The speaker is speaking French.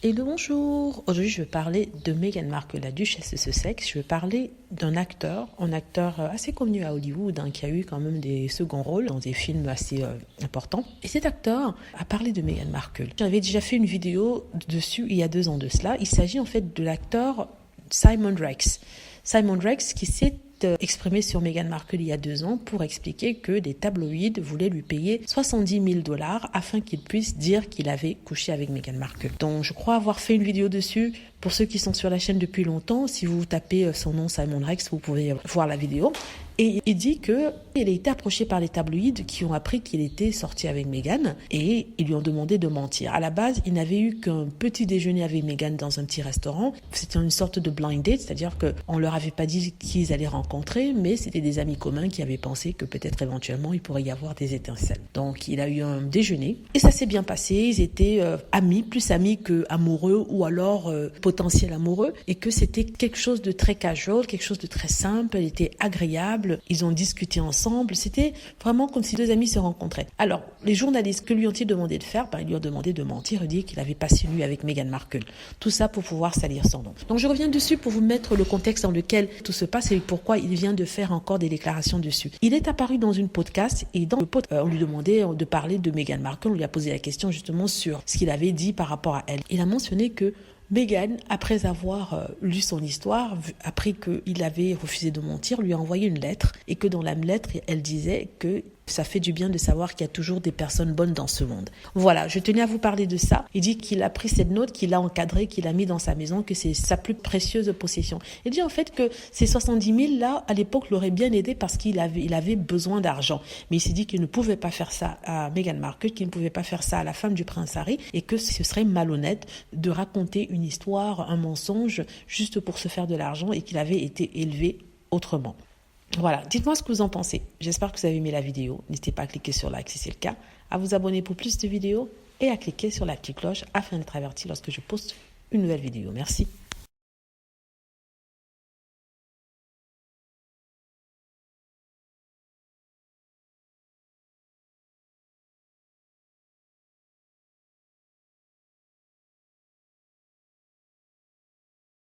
Et bonjour, aujourd'hui je vais parler de Meghan Markle, la duchesse de Sussex. Je vais parler d'un acteur, un acteur assez connu à Hollywood, qui a eu quand même des seconds rôles dans des films assez importants. Et cet acteur a parlé de Meghan Markle. J'avais déjà fait une vidéo dessus il y a 2 ans de cela. Il s'agit en fait de l'acteur Simon Rex. Simon Rex qui s'est exprimé sur Meghan Markle il y a 2 ans pour expliquer que des tabloïds voulaient lui payer $70,000 afin qu'il puisse dire qu'il avait couché avec Meghan Markle. Donc je crois avoir fait une vidéo dessus. Pour ceux qui sont sur la chaîne depuis longtemps, si vous tapez son nom Simon Rex, vous pouvez voir la vidéo. Et il dit qu'il a été approché par les tabloïds qui ont appris qu'il était sorti avec Meghan et ils lui ont demandé de mentir. À la base, il n'avait eu qu'un petit déjeuner avec Meghan dans un petit restaurant. C'était une sorte de blind date, c'est-à-dire qu'on ne leur avait pas dit qui ils allaient rencontrer, mais c'était des amis communs qui avaient pensé que peut-être éventuellement il pourrait y avoir des étincelles. Donc il a eu un déjeuner et ça s'est bien passé. Ils étaient amis, plus amis que amoureux ou alors potentiel amoureux, et que c'était quelque chose de très casual, quelque chose de très simple. Elle était agréable. Ils ont discuté ensemble. C'était vraiment comme si 2 amis se rencontraient. Alors, les journalistes, que lui ont-ils demandé de faire? Ils lui ont demandé de mentir et dire qu'il avait passé une nuit avec Meghan Markle. Tout ça pour pouvoir salir son nom. Donc, je reviens dessus pour vous mettre le contexte dans lequel tout se passe et pourquoi il vient de faire encore des déclarations dessus. Il est apparu dans une podcast et dans le podcast, on lui demandait de parler de Meghan Markle. On lui a posé la question justement sur ce qu'il avait dit par rapport à elle. Il a mentionné que Meghan, après avoir lu son histoire, après qu'il avait refusé de mentir, lui a envoyé une lettre et que dans la lettre, elle disait que ça fait du bien de savoir qu'il y a toujours des personnes bonnes dans ce monde. Voilà, je tenais à vous parler de ça. Il dit qu'il a pris cette note, qu'il a encadrée, qu'il a mis dans sa maison, que c'est sa plus précieuse possession. Il dit en fait que ces 70 000 là, à l'époque, l'auraient bien aidé parce qu'il avait besoin d'argent. Mais il s'est dit qu'il ne pouvait pas faire ça à Meghan Markle, qu'il ne pouvait pas faire ça à la femme du prince Harry et que ce serait malhonnête de raconter une histoire, un mensonge, juste pour se faire de l'argent et qu'il avait été élevé autrement. Voilà, dites-moi ce que vous en pensez. J'espère que vous avez aimé la vidéo. N'hésitez pas à cliquer sur like si c'est le cas, à vous abonner pour plus de vidéos et à cliquer sur la petite cloche afin d'être averti lorsque je poste une nouvelle vidéo. Merci.